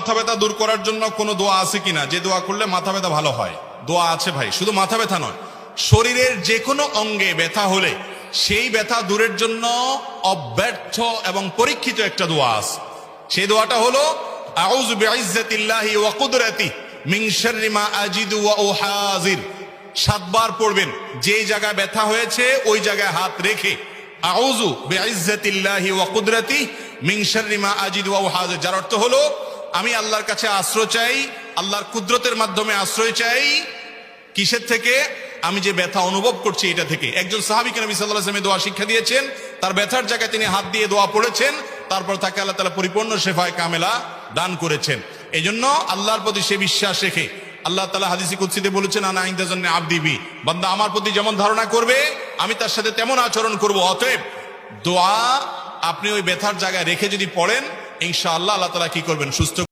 মাথা ব্যথা দূর করার জন্য কোনো দোয়া আছে কিনা, যে দোয়া করলে মাথা ব্যথা ভালো হয়? দোয়া আছে ভাই, শুধু মাথা ব্যথা নয়, শরীরের যে কোনো অঙ্গে ব্যথা হলে সেই ব্যথা দূরের জন্য অব্যর্থ এবং পরীক্ষিত একটা দোয়া আছে। সেই দোয়াটা হলো আউযু বিইজ্জাতিল্লাহি ওয়া কুদরাতিহি মিন শাররি মা আজিদু ওয়া উহাযির। 7 বার পড়বেন। যেই জায়গায় ব্যথা হয়েছে ওই জায়গায় হাত রেখে আউযু বিইজ্জাতিল্লাহি ওয়া কুদরাতিহি মিন শাররি মা আজিদু ওয়া উহাযির, যার অর্থ হলো আমি আল্লাহর কাছে আশ্রয় চাই, আল্লাহর কুদরতের মাধ্যমে আশ্রয় চাই। কিসের থেকে? আমি যে ব্যথা অনুভব করছি এটা থেকে। একজন সাহাবীকে নবী সাল্লাল্লাহু আলাইহি ওয়াসাল্লাম দোয়া শিক্ষা দিয়েছেন, তার ব্যথার জায়গায় তিনি হাত দিয়ে দোয়া পড়েছেন, তারপর তাকে আল্লাহ তাআলা পরিপূর্ণ শেফায়ে কামেলা দান করেছেন। এজন্য আল্লাহর প্রতি সে বিশ্বাস রেখে আল্লাহ তাআলা হাদিসে কুদসিতে বলেছেন, আনা ইনদা যান্নি আবদি বি, বান্দা আমার প্রতি যেমন ধারণা করবে আমি তার সাথে তেমন আচরণ করব। অতএব দোয়া আপনি ওই ব্যথার জায়গায় রেখে যদি পড়েন, ইনশাআল্লাহ আল্লাহ তাআলা কি করবেন? সুস্থ